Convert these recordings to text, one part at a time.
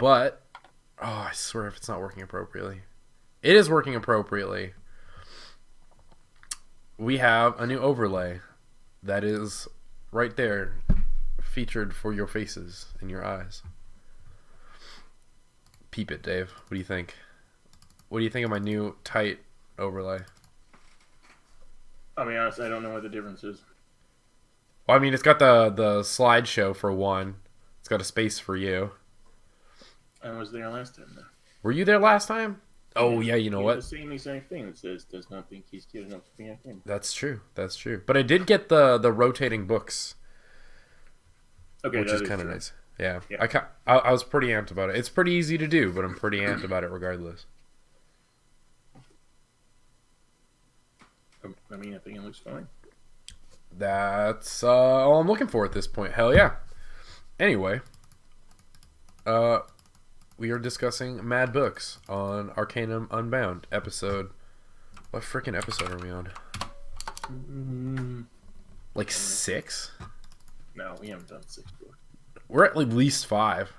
But, oh, I swear if it's not working appropriately. It is working appropriately. We have a new overlay that is right there, featured for your faces and your eyes. Peep it, Dave. What do you think? What do you think of my new tight overlay? I'll be honest, I don't know what the difference is. Well, I mean, it's got the slideshow for one. It's got a space for you. I was there last time, though. Were you there last time? Oh, yeah, you know what? The same exact thing that says, does not think he's cute enough to be on camera. That's true. That's true. But I did get the rotating books, Okay, which is kind of nice. Yeah. I was pretty amped about it. It's pretty easy to do, but I'm pretty amped about it regardless. I mean, I think it looks fine. That's all I'm looking for at this point. Hell yeah. Anyway, we are discussing Mad Books on Arcanum Unbound episode. What freaking episode are we on? Like 6? No, we haven't done 6 books. We're at least 5.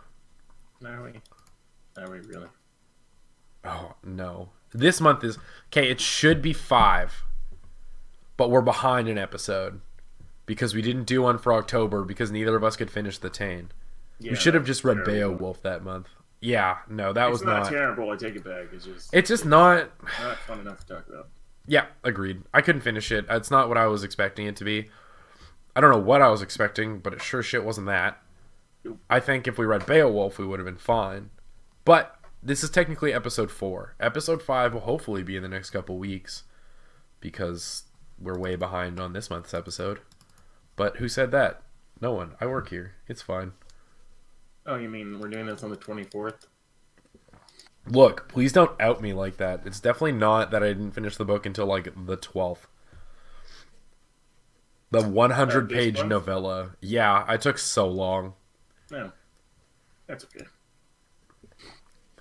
Are we really? Oh, no. This month is... Okay, it should be 5. But we're behind an episode. Because we didn't do one for October because neither of us could finish The Tane. Yeah, we should have just read Beowulf that month. Yeah, no, that was not... It's not terrible, I take it back. It's just not... Not fun enough to talk about. Yeah, agreed. I couldn't finish it. It's not what I was expecting it to be. I don't know what I was expecting, but it sure shit wasn't that. I think if we read Beowulf, we would have been fine. But this is technically episode 4. Episode 5 will hopefully be in the next couple weeks because we're way behind on this month's episode. But who said that? No one. I work here. It's fine. Oh, you mean we're doing this on the 24th? Look, please don't out me like that. It's definitely not that I didn't finish the book until like the 12th. The 100-page novella. Yeah, I took so long. No, that's okay.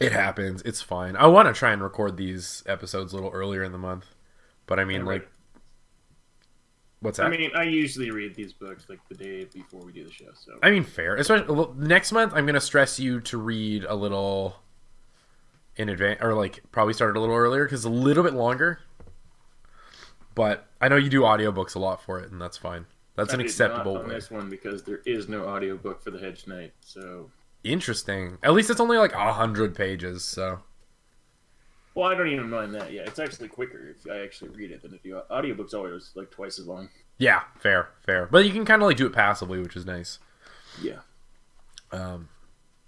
It happens. It's fine. I want to try and record these episodes a little earlier in the month. But I mean, like... What's that? I mean, I usually read these books like the day before we do the show. So I mean, fair. Especially next month, I'm going to stress you to read a little in advance, or like probably start it a little earlier because it's a little bit longer. But I know you do audiobooks a lot for it, and that's fine. That's an acceptable way. On this one because there is no audiobook for the Hedge Knight. So interesting. At least it's only like 100 pages. So. Well, I don't even mind that. Yeah, it's actually quicker if I actually read it than to do audiobooks. Always like twice as long. Yeah, fair. But you can kind of like do it passively, which is nice. Yeah. Well,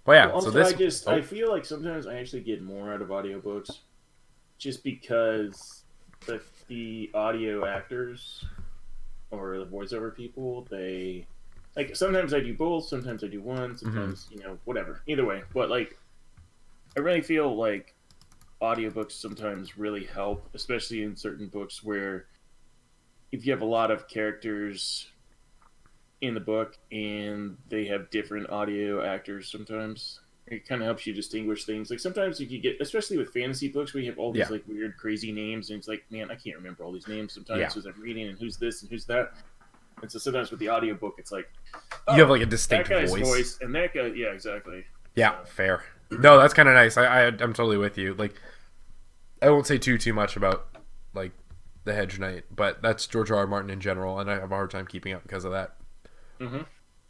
yeah. Also, so this. I feel like sometimes I actually get more out of audiobooks, just because the audio actors or the voiceover people, they like sometimes I do both, sometimes I do one, sometimes whatever. Either way, but like I really feel like audiobooks sometimes really help, especially in certain books where if you have a lot of characters in the book and they have different audio actors, sometimes it kind of helps you distinguish things. Like sometimes you get, especially with fantasy books where you have all these like weird crazy names and it's like, man, I can't remember all these names sometimes as I'm reading and who's this and who's that. And so sometimes with the audiobook it's like, you have like a distinct that guy's voice and that guy, yeah, exactly. Yeah, so. Fair. No, that's kind of nice. I'm totally with you. Like, I won't say too much about like the Hedge Knight, but that's George R.R. Martin in general, and I have a hard time keeping up because of that. Mm-hmm.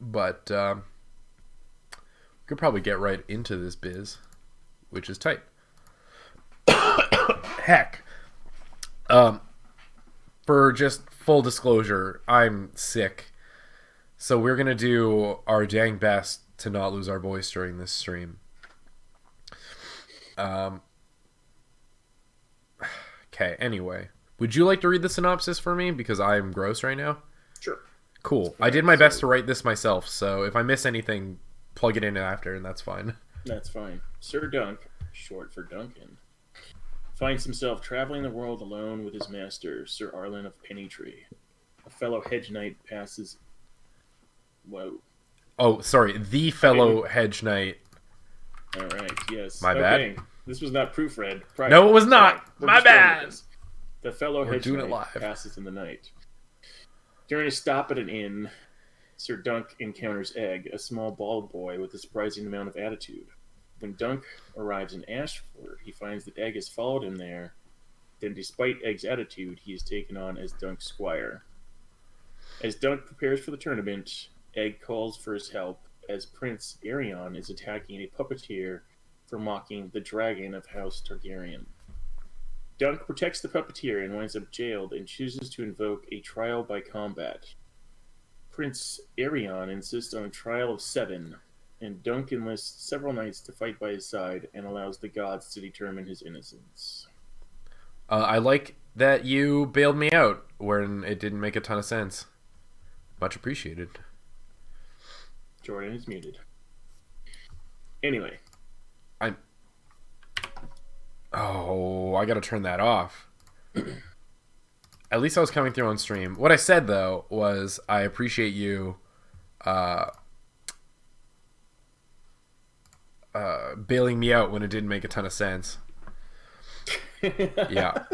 But we could probably get right into this biz, which is tight. Heck, for just full disclosure, I'm sick, so we're gonna do our dang best to not lose our voice during this stream. Okay, anyway. Would you like to read the synopsis for me? Because I'm gross right now. Sure. Cool. I did my best to write this myself, so if I miss anything, plug it in after, and that's fine. That's fine. Sir Dunk, short for Duncan, finds himself traveling the world alone with his master, Sir Arlen of Pennytree. A fellow Hedge Knight passes... Whoa. Oh, sorry. The fellow Hedge Knight. All right, yes. My bad. This was not proofread. No, it was not. My bad. The fellow Hedge Knight passes in the night. During a stop at an inn, Sir Dunk encounters Egg, a small bald boy with a surprising amount of attitude. When Dunk arrives in Ashford, he finds that Egg has followed him there. Then, despite Egg's attitude, he is taken on as Dunk's squire. As Dunk prepares for the tournament, Egg calls for his help as Prince Arion is attacking a puppeteer for mocking the dragon of House Targaryen. Dunk protects the puppeteer and winds up jailed and chooses to invoke a trial by combat. Prince Arion insists on a trial of 7, and Dunk enlists several knights to fight by his side and allows the gods to determine his innocence. I like that you bailed me out when it didn't make a ton of sense. Much appreciated. Jordan is muted. Anyway. I gotta turn that off. At least I was coming through on stream. What I said, though, was I appreciate you bailing me out when it didn't make a ton of sense. Yeah.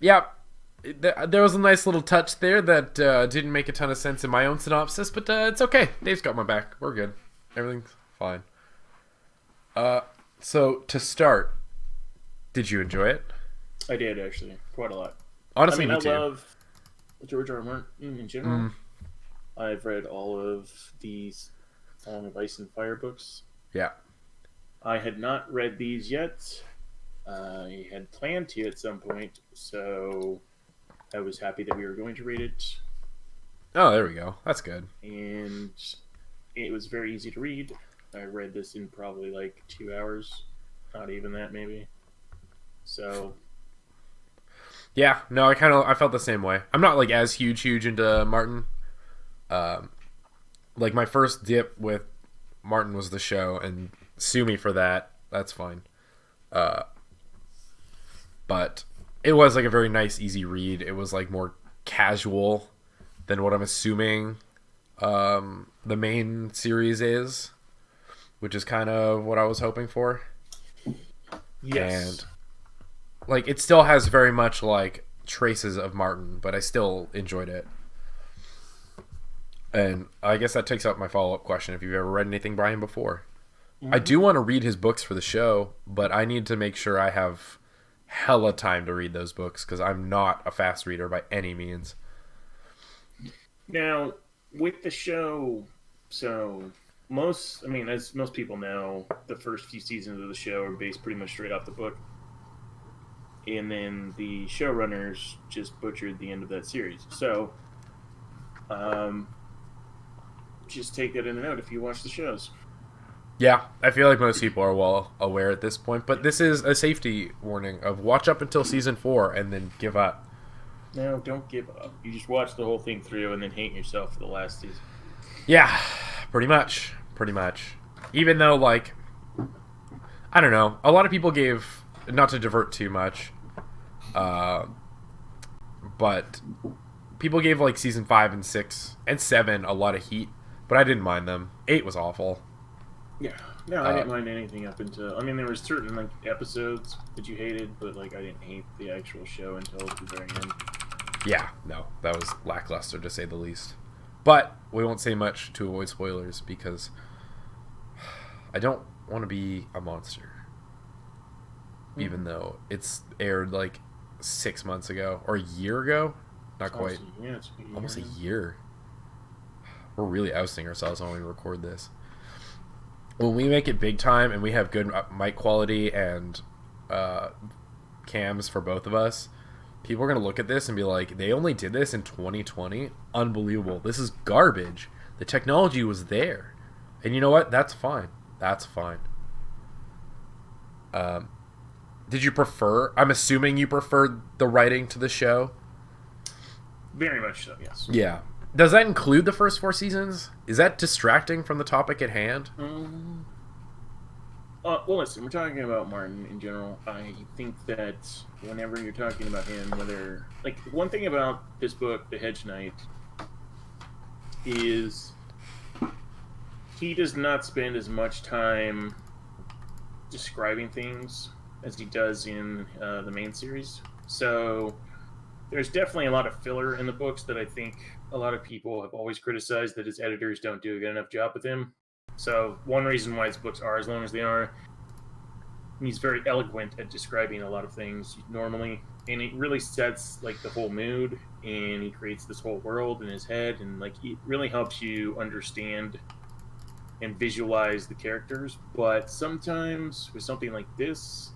There was a nice little touch there that didn't make a ton of sense in my own synopsis, but it's okay. Dave's got my back. We're good. Everything's fine. So, to start, did you enjoy it? I did, actually. Quite a lot. Honestly, I me too. love George R.R. Martin in general. I've read all of these Song of Ice and Fire books. Yeah. I had not read these yet. I had planned to at some point, so I was happy that we were going to read it. Oh, there we go. That's good. And it was very easy to read. I read this in probably like 2 hours. Not even that, maybe. So... Yeah, no, I felt the same way. I'm not like as huge into Martin. Like my first dip with Martin was the show, and sue me for that. That's fine. But it was like a very nice, easy read. It was like more casual than what I'm assuming the main series is, which is kind of what I was hoping for. Yes. And like it still has very much like traces of Martin, but I still enjoyed it. And I guess that takes up my follow-up question. If you've ever read anything by him before. I do want to read his books for the show, but I need to make sure I have hella time to read those books because I'm not a fast reader by any means. Now, with the show, so as most people know, the first few seasons of the show are based pretty much straight off the book. And then the showrunners just butchered the end of that series. So, just take that in and out if you watch the shows. Yeah, I feel like most people are well aware at this point, but this is a safety warning of watch up until season 4 and then give up. No, don't give up. You just watch the whole thing through and then hate yourself for the last season. Yeah, pretty much. Even though, like, I don't know, a lot of people gave, not to divert too much, but people gave like season 5 and 6 and 7 a lot of heat, but I didn't mind them. 8 was awful. Yeah, no, I didn't mind anything up until... I mean, there were certain like episodes that you hated, but like I didn't hate the actual show until the very end. Yeah, no, that was lackluster to say the least. But we won't say much to avoid spoilers because I don't want to be a monster. Even though it's aired like 6 months ago or a year ago. Not quite. Yeah, it's a year. Almost a year. We're really ousting ourselves when we record this. When we make it big time and we have good mic quality and cams for both of us, people are going to look at this and be like, they only did this in 2020? Unbelievable. This is garbage. The technology was there. And you know what? That's fine. Did you prefer... I'm assuming you preferred the writing to the show? Very much so, yes. Yeah. Does that include the first 4 seasons? Is that distracting from the topic at hand? Well, listen, we're talking about Martin in general. I think that whenever you're talking about him, whether... Like, one thing about this book, The Hedge Knight, is he does not spend as much time describing things as he does in the main series. So there's definitely a lot of filler in the books that I think a lot of people have always criticized that his editors don't do a good enough job with him. So one reason why his books are as long as they are he's very eloquent at describing a lot of things normally, and it really sets like the whole mood, and he creates this whole world in his head, and like it really helps you understand and visualize the characters. But sometimes with something like this,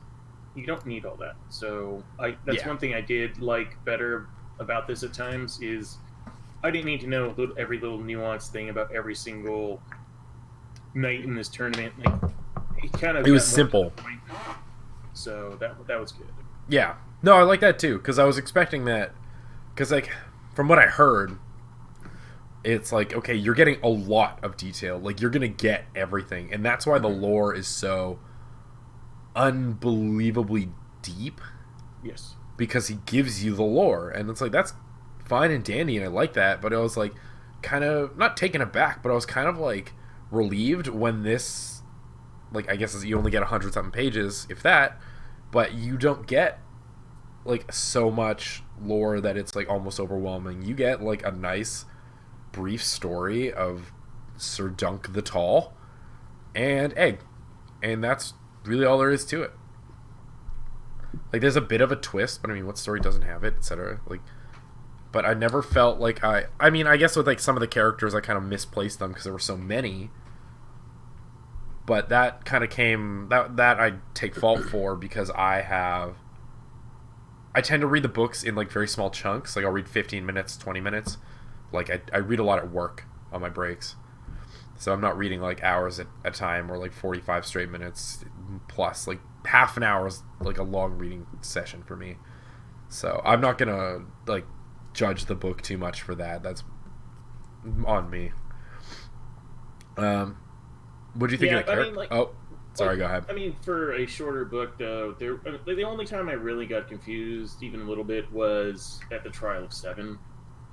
you don't need all that. So that's Yeah. one thing I did like better about this at times is I didn't need to know every little nuanced thing about every single night in this tournament. Like it kind of It was got more to simple. the point. So that was good. Yeah. No, I like that too because I was expecting that. Because like, from what I heard, it's like okay, you're getting a lot of detail. Like you're gonna get everything, and that's why the lore is so unbelievably deep. Yes. Because he gives you the lore, and it's like that's fine and dandy, and I like that. But I was like, kind of not taken aback, but I was kind of like relieved when this, like I guess you only get 100 something pages, if that, but you don't get like so much lore that it's like almost overwhelming. You get like a nice brief story of Sir Dunk the Tall and Egg, and that's really all there is to it. Like there's a bit of a twist, but I mean, what story doesn't have it, etc. Like, but I never felt like I mean, I guess with like some of the characters, I kind of misplaced them because there were so many. But that kind of came that I take fault for because I tend to read the books in like very small chunks. Like I'll read 15 minutes, 20 minutes. Like I read a lot at work on my breaks. So I'm not reading like hours at a time or like 45 straight minutes plus. Like half an hour is like a long reading session for me. So I'm not going to like judge the book too much for that. That's on me. What do you think of the character? Like, oh, sorry, go ahead. I mean, for a shorter book, though, the only time I really got confused, even a little bit, was at the Trial of Seven.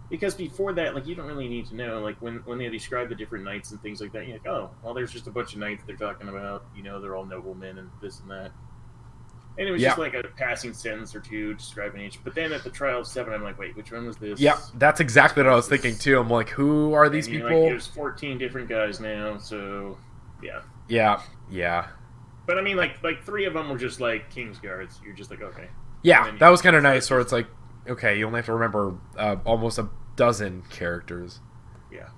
Because before that, like, you don't really need to know. Like, when they describe the different knights and things like that, you're like, oh, well, there's just a bunch of knights they're talking about. You know, they're all noblemen and this and that. And it was just like a passing sentence or two describing each. But then at the Trial of Seven, I'm like, wait, which one was this? Yeah, that's exactly what I was thinking, too. I'm like, who are these people? Like, there's 14 different guys now, so... Yeah. Yeah. But I mean, like 3 of them were just like King's Guards. You're just like, okay. Yeah, that was kind of nice. Where it's like, okay, you only have to remember almost a dozen characters. Yeah.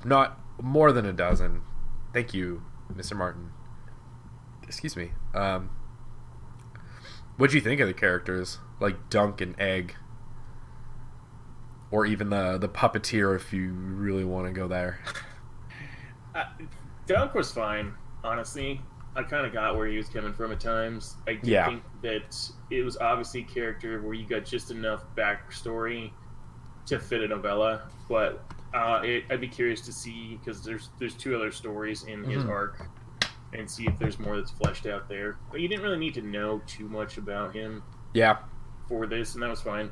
Not more than a dozen. Thank you, Mr. Martin. Excuse me. What'd you think of the characters? Like Dunk and Egg. Or even the puppeteer, if you really want to go there. Dunk was fine, honestly. I kind of got where he was coming from at times. I did think that it was obviously a character where you got just enough backstory to fit a novella, but I'd be curious to see, because there's 2 other stories in his arc, and see if there's more that's fleshed out there. But you didn't really need to know too much about him for this, and that was fine.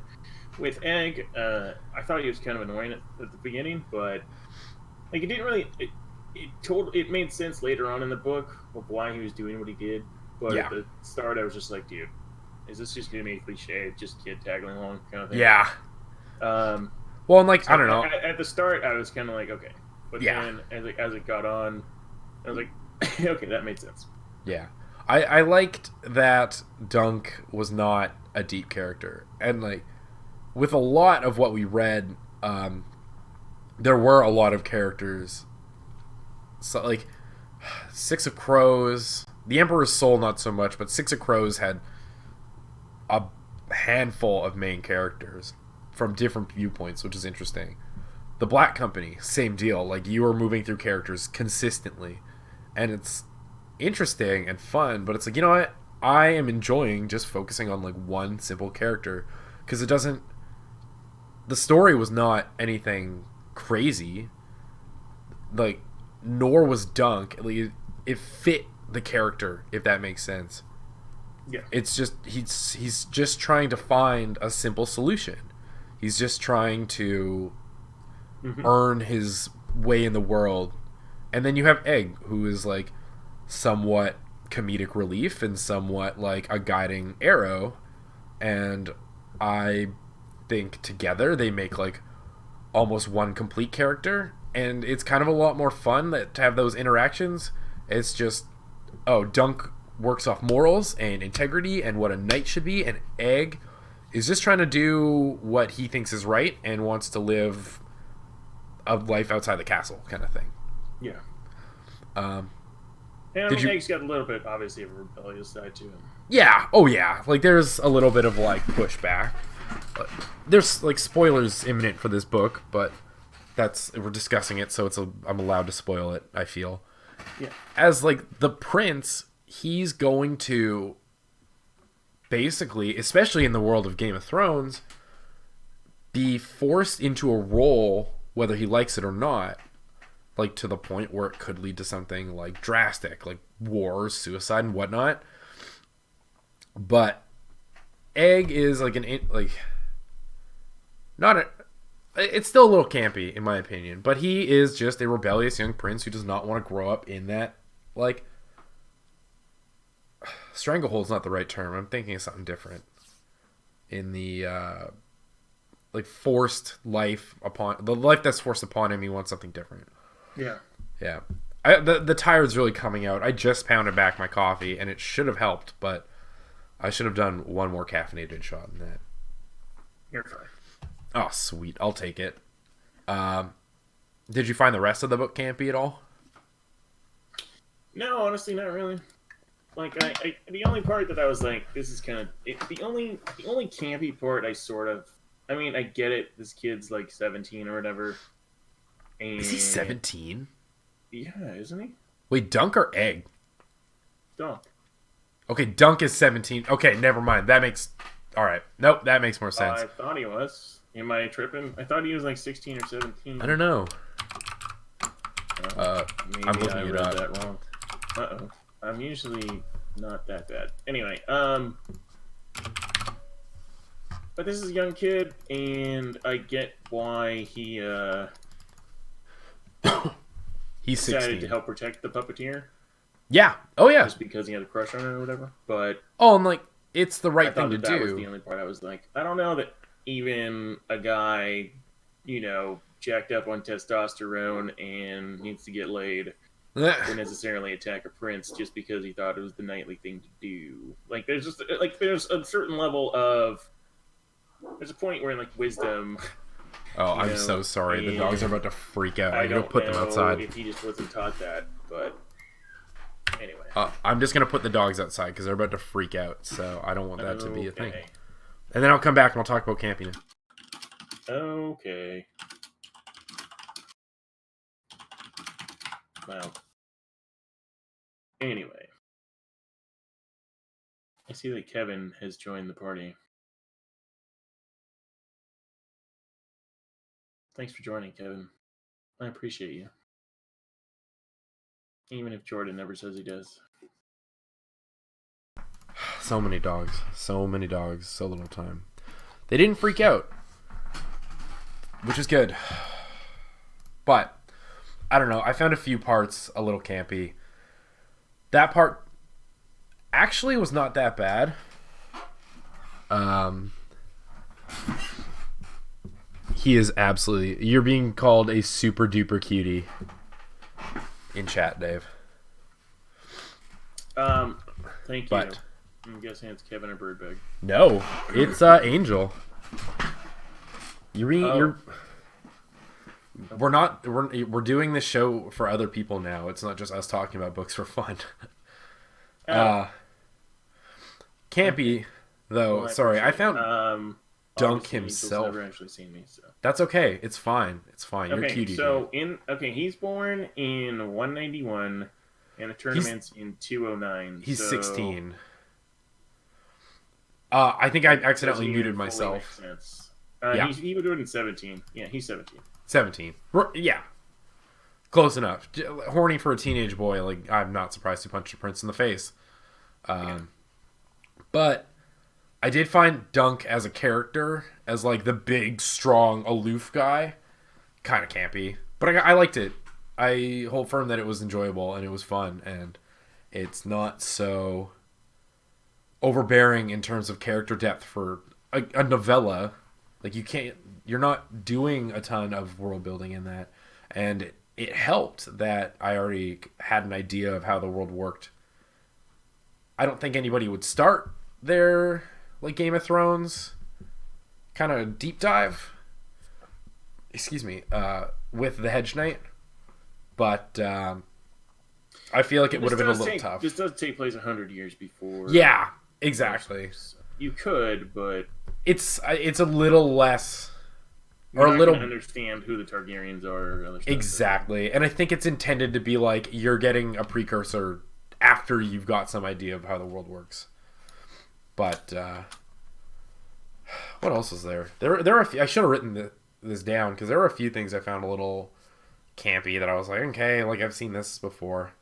With Egg, I thought he was kind of annoying at the beginning, but like it didn't really... It made sense later on in the book of why he was doing what he did, but at the start I was just like, dude, is this just gonna be a cliche, just kid tagging along kind of thing? Yeah. Well, and like so I don't know. At the start, I was kind of like, okay, but then as it got on, I was like, okay, that made sense. Yeah, I liked that Dunk was not a deep character, and like with a lot of what we read, there were a lot of characters. So like 6 of Crows, the Emperor's Soul not so much, but 6 of Crows had a handful of main characters from different viewpoints, which is interesting. The Black Company, same deal. Like you were moving through characters consistently, and it's interesting and fun. But it's like, you know what? I am enjoying just focusing on like one simple character because it doesn't. The story was not anything crazy. Like. Nor was Dunk. It fit the character, if that makes sense. Yeah. It's just he's just trying to find a simple solution. He's just trying to earn his way in the world. And then you have Egg, who is like somewhat comedic relief and somewhat like a guiding arrow. And I think together they make like almost one complete character. And it's kind of a lot more fun to have those interactions. It's just, Dunk works off morals and integrity and what a knight should be, and Egg is just trying to do what he thinks is right and wants to live a life outside the castle kind of thing. Yeah. Um, and I mean, Egg's got a little bit, obviously, of a rebellious side to him. Yeah. Oh, yeah. Like, there's a little bit of, like, pushback. But there's, like, spoilers imminent for this book, but we're discussing it, so I'm allowed to spoil it, I feel. Yeah. As, like, the prince, he's going to basically, especially in the world of Game of Thrones, be forced into a role, whether he likes it or not, like, to the point where it could lead to something, like, drastic, like wars, suicide, and whatnot. But Egg is, like, it's still a little campy, in my opinion, but he is just a rebellious young prince who does not want to grow up in that, like, stranglehold's not the right term. I'm thinking of something different. In the, like, forced life the life that's forced upon him, he wants something different. Yeah. Yeah. The tired's really coming out. I just pounded back my coffee, and it should have helped, but I should have done one more caffeinated shot than that. You're fine. Oh, sweet. I'll take it. Did you find the rest of the book campy at all? No, honestly, not really. Like, the only part that I was like, this is kind of... The only campy part I mean, I get it. This kid's, like, 17 or whatever. And... Is he 17? Yeah, isn't he? Wait, Dunk or Egg? Dunk. Okay, Dunk is 17. Okay, never mind. That makes... Alright. Nope, that makes more sense. I thought he was. Am I tripping? I thought he was like 16 or 17. I don't know. Maybe I'm looking I it read up. that wrong. Uh-oh. I'm usually not that bad. Anyway, but this is a young kid, and I get why he, He's decided 16. to help protect the puppeteer. Yeah. Oh, yeah. Just because he had a crush on her or whatever. But Oh, and, like, it's the right I thought thing to that was do. the only part I was like, I don't know that even a guy, you know, jacked up on testosterone and needs to get laid would necessarily attack a prince just because he thought it was the knightly thing to do. Like, there's just, like, there's a certain level of... There's a point where, like, wisdom... Oh, I'm so sorry. The dogs are about to freak out. I I'm going to put them outside. If he just wasn't taught that, but... Anyway. I'm just going to put the dogs outside because they're about to freak out, so I don't want that to be a thing. Okay. And then I'll come back and we'll talk about camping. Okay. Well. Anyway. I see that Kevin has joined the party. Thanks for joining, Kevin. I appreciate you. Even if Jordan never says he does. So many dogs. So many dogs. So little time. They didn't freak out. Which is good. But, I don't know. I found a few parts a little campy. That part actually was not that bad. He is absolutely... You're being called a super duper cutie in chat, Dave. Thank you. But I'm guessing it's Kevin or Birdbag. no, it's Angel. We're doing this show for other people now. It's not just us talking about books for fun. Campy, though. Well, sorry, I found Dunk himself. Angel's never actually seen me, so. That's okay. It's fine. It's fine. You're cutie. So he's born in 191, and the tournament's in 209. He's so 16. I think I accidentally muted myself. Yeah. He would do it in 17. Yeah, he's 17. 17. Yeah. Close enough. Horny for a teenage boy. Like, I'm not surprised he punched a prince in the face. But I did find Dunk as a character, as like the big, strong, aloof guy, kind of campy. But I liked it. I hold firm that it was enjoyable and it was fun, and it's not so overbearing in terms of character depth for a novella. Like, you're not doing a ton of world building in that, and it helped that I already had an idea of how the world worked I don't think anybody would start their like Game of Thrones kind of deep dive. Excuse me, with the Hedge Knight, but I feel like it would have been a little tough. This does take place 100 years before. Yeah, exactly. You could, but it's a little less, or a little understand who the Targaryens are. Or other stuff exactly, and I think it's intended to be like you're getting a precursor after you've got some idea of how the world works. But what else is there? There are a few, I should have written this down because there were a few things I found a little campy that I was like, okay, like I've seen this before.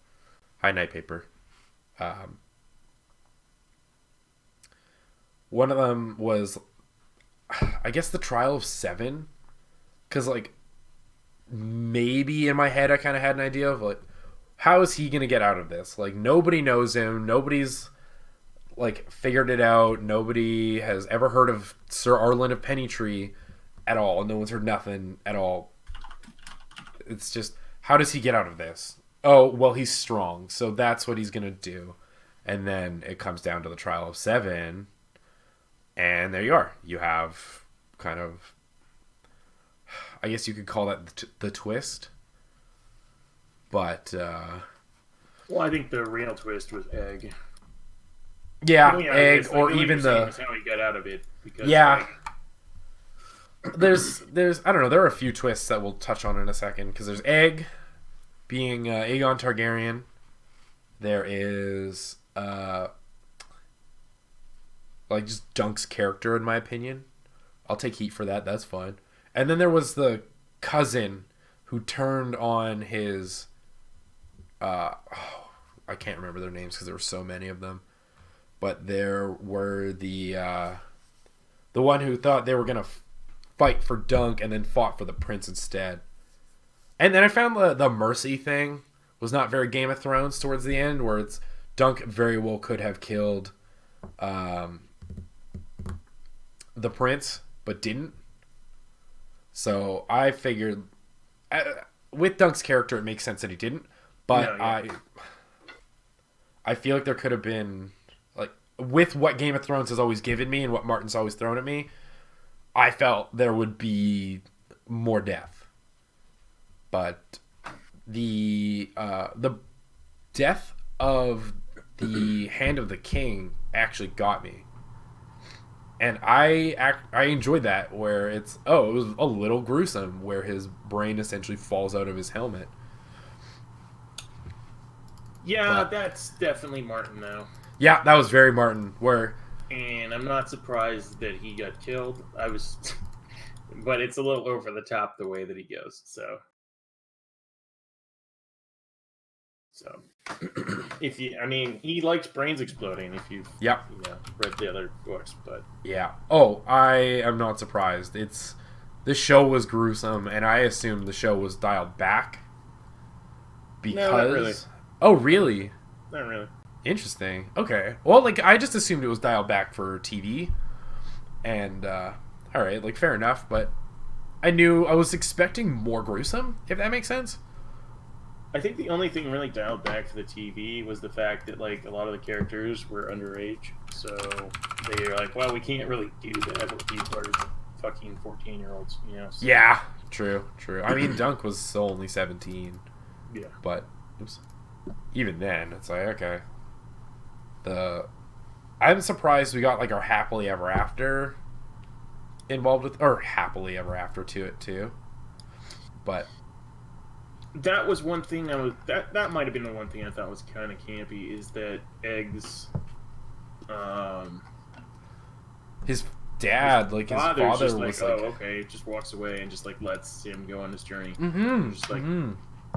Hi, Night Paper. One of them was, I guess, the Trial of Seven, because like maybe in my head I kind of had an idea of like how is he gonna get out of this? Like nobody knows him, nobody's like figured it out, nobody has ever heard of Sir Arlen of Pennytree at all. No one's heard nothing at all. It's just, how does he get out of this? Oh, well, he's strong, so that's what he's gonna do. And then it comes down to the Trial of Seven, and there you are. You have kind of, I guess you could call that the twist. But well, I think the real twist was Egg. Yeah, Egg, or even the how he got out of it. Because, yeah. There's I don't know. There are a few twists that we'll touch on in a second because there's Egg being Aegon Targaryen. There is like just Dunk's character, in my opinion. I'll take heat for that. That's fine. And then there was the cousin who turned on his. I can't remember their names because there were so many of them. But there were the one who thought they were gonna fight for Dunk and then fought for the prince instead. And then I found the mercy thing was not very Game of Thrones towards the end, where it's Dunk very well could have killed the prince, but didn't. So I figured with Dunk's character, it makes sense that he didn't. But no, yeah. I feel like there could have been, like, with what Game of Thrones has always given me and what Martin's always thrown at me, I felt there would be more death. But the death of the Hand of the King actually got me. And I enjoyed that, where it was a little gruesome, where his brain essentially falls out of his helmet. Yeah, that's definitely Martin, though. Yeah, that was very Martin. And I'm not surprised that he got killed. But it's a little over the top the way that he goes. So he likes brains exploding. If you've read the other books, but yeah. Oh, I am not surprised. This show was gruesome, and I assumed the show was dialed back because. No, not really. Oh, really? Not really. Interesting. Okay. Well, like, I just assumed it was dialed back for TV. And, alright, like, fair enough. But I was expecting more gruesome, if that makes sense. I think the only thing really dialed back for the TV was the fact that, like, a lot of the characters were underage. So they were like, well, we can't really do that with these fucking 14-year-olds, you know? So. Yeah, true. I mean, Dunk was still only 17. Yeah. But, even then, it's like, okay. I'm surprised we got like our happily ever after involved with, or happily ever after to it too. But that was one thing that might have been the one thing I thought was kind of campy, is that Egg's his dad, like his father just was like, like, oh, okay, just walks away and just like lets him go on his journey. Mm-hmm. Just like,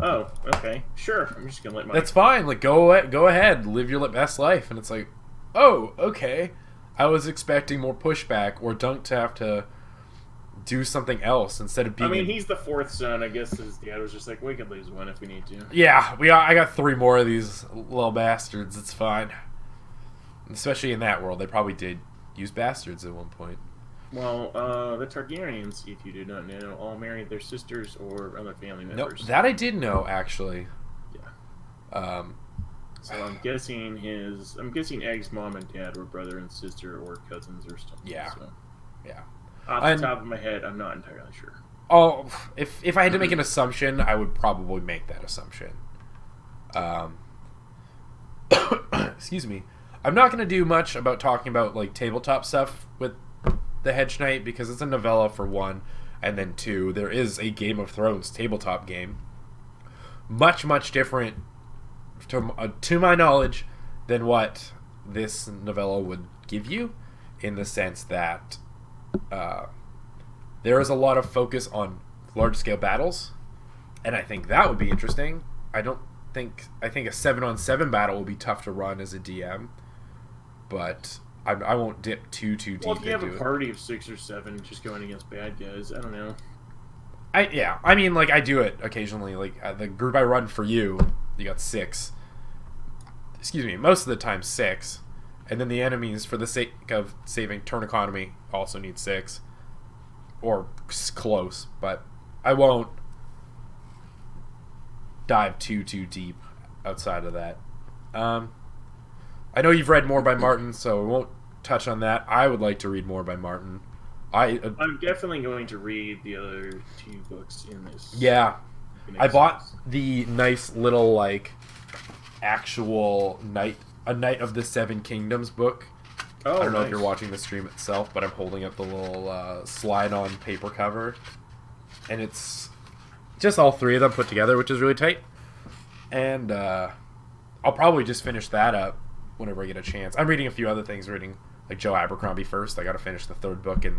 oh, okay, sure. I'm just gonna let my. That's fine. Like, go ahead, live your best life. And it's like, oh, okay. I was expecting more pushback or Dunk to have to do something else instead of being. I mean, he's the fourth son. I guess his dad was just like, we could lose one if we need to. Yeah, I got 3 more of these little bastards. It's fine. Especially in that world, they probably did use bastards at one point. Well, the Targaryens, if you do not know, all married their sisters or other family members. No, that I did know, actually. Yeah. So I'm guessing Egg's mom and dad were brother and sister or cousins or something. Yeah. So. Yeah. Off the top of my head, I'm not entirely sure. Oh, if I had to make an assumption, I would probably make that assumption. Excuse me. I'm not going to do much about talking about like tabletop stuff with the Hedge Knight because it's a novella for one, and then two, there is a Game of Thrones tabletop game, much different to my knowledge than what this novella would give you, in the sense that there is a lot of focus on large scale battles, and I think that would be interesting. I think a 7-on-7 battle will be tough to run as a DM, but I won't dip too deep into it. Well, if you have a party of 6 or 7 just going against bad guys, I don't know. I mean, like, I do it occasionally. Like, the group I run for you got 6. Excuse me, most of the time 6. And then the enemies, for the sake of saving turn economy, also need 6. Or close, but I won't dive too deep outside of that. I know you've read more by Martin, so we won't touch on that. I would like to read more by Martin. I'm definitely going to read the other 2 books in this. Yeah. I bought the nice little, like, actual A Knight of the Seven Kingdoms book. Oh, I don't know nice. if you're watching the stream itself, but I'm holding up the little slide-on paper cover. And it's just all 3 of them put together, which is really tight. And I'll probably just finish that up whenever I get a chance. I'm reading a few other things. Reading like Joe Abercrombie first. I got to finish the 3rd book in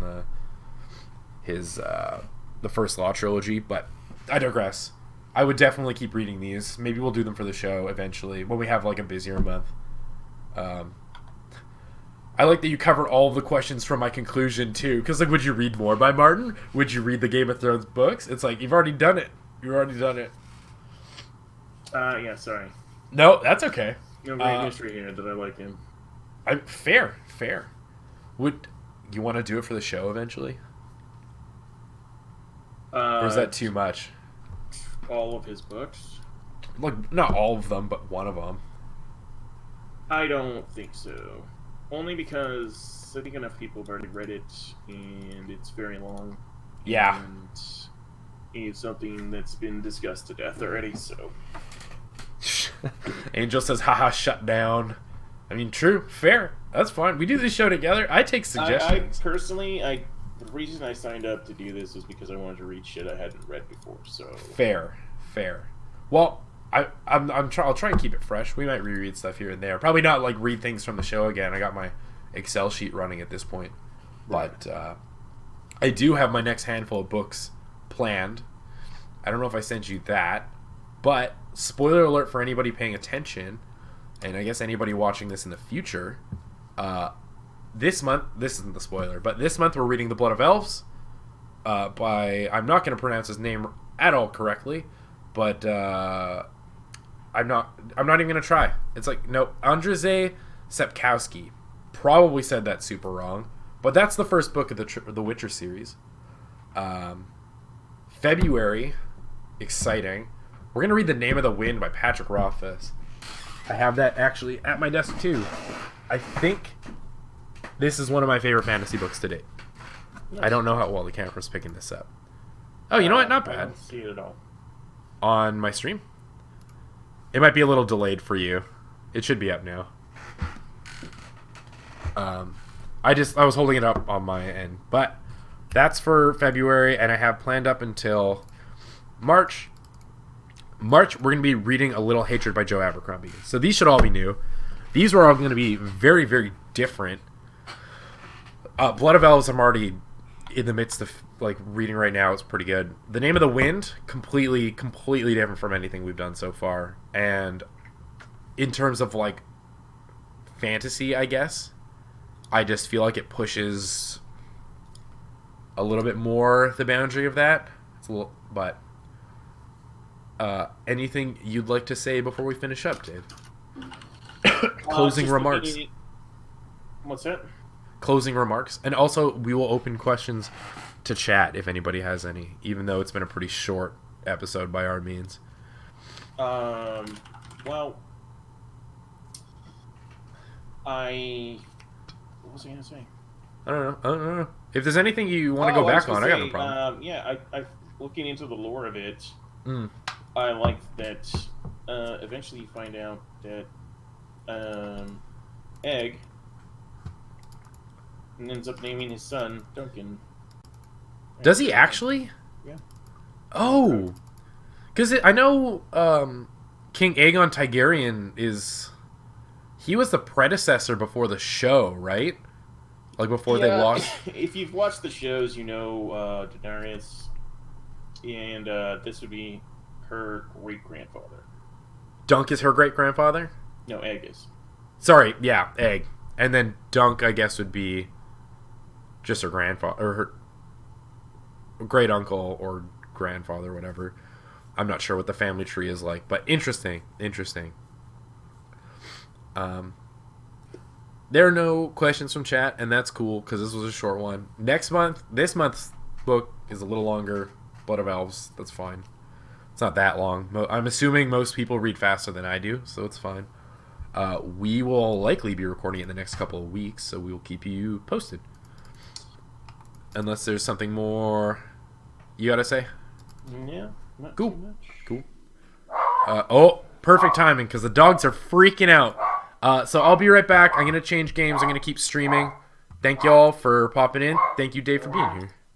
the First Law trilogy, but I digress. I would definitely keep reading these. Maybe we'll do them for the show eventually when we have like a busier month. I like that you covered all of the questions from my conclusion too, because like, would you read more by Martin? Would you read the Game of Thrones books? It's like you've already done it. Yeah, sorry. No, that's okay. No great mystery here that I like him. Fair. Would you want to do it for the show eventually? Or is that too much? All of his books? Like, not all of them, but one of them. I don't think so. Only because I think enough people have already read it, and it's very long. Yeah. And it's something that's been discussed to death already, so... Angel says, haha, shut down. I mean, true, fair. That's fine. We do this show together. I take suggestions. I personally, the reason I signed up to do this was because I wanted to read shit I hadn't read before, so... Fair. Well, I'll try and keep it fresh. We might reread stuff here and there. Probably not, like, read things from the show again. I got my Excel sheet running at this point. But I do have my next handful of books planned. I don't know if I sent you that, but spoiler alert for anybody paying attention, and I guess anybody watching this in the future, this month, this isn't the spoiler, but this month we're reading The Blood of Elves by, I'm not going to pronounce his name at all correctly, but I'm not even going to try. It's like, no, Andrzej Sapkowski. Probably said that super wrong, but that's the first book of the Witcher series. February, exciting. We're going to read The Name of the Wind by Patrick Rothfuss. I have that actually at my desk too. I think this is one of my favorite fantasy books to date. Nice. I don't know how well the camera's picking this up. Oh, you know what? Not bad. I don't see it at all. On my stream? It might be a little delayed for you. It should be up now. I was holding it up on my end. But that's for February, and I have planned up until March. We're going to be reading A Little Hatred by Joe Abercrombie. So these should all be new. These are all going to be very, very different. Blood of Elves I'm already in the midst of like reading right now. It's pretty good. The Name of the Wind, completely different from anything we've done so far. And in terms of like fantasy, I guess, I just feel like it pushes a little bit more the boundary of that. It's a little, but anything you'd like to say before we finish up, Dave? Closing remarks. What's that? Closing remarks. And also, we will open questions to chat if anybody has any, even though it's been a pretty short episode by our means. Well, What was I gonna say? I don't know. If there's anything you want to go back on, I got no problem. Yeah, I looking into the lore of it. Mm. I like that. Eventually, you find out that Egg ends up naming his son Duncan. Does he actually? Yeah. Oh, because I know King Aegon Targaryen he was the predecessor before the show, right? Like before they lost. If you've watched the shows, you know Daenerys, and this would be her great grandfather. Dunk is her great grandfather. No, Egg is. Sorry, yeah, Egg, and then Dunk, I guess, would be just her grandfather or her great uncle or grandfather, whatever. I'm not sure what the family tree is like, but interesting. There are no questions from chat, and that's cool because this was a short one. This month's book is a little longer. Blood of Elves, that's fine. It's not that long. I'm assuming most people read faster than I do, so it's fine. We will likely be recording it in the next couple of weeks, so we will keep you posted. Unless there's something more you gotta say? Yeah, not cool. Too much. Cool. Perfect timing because the dogs are freaking out. So I'll be right back. I'm going to change games. I'm going to keep streaming. Thank y'all for popping in. Thank you, Dave, for being here.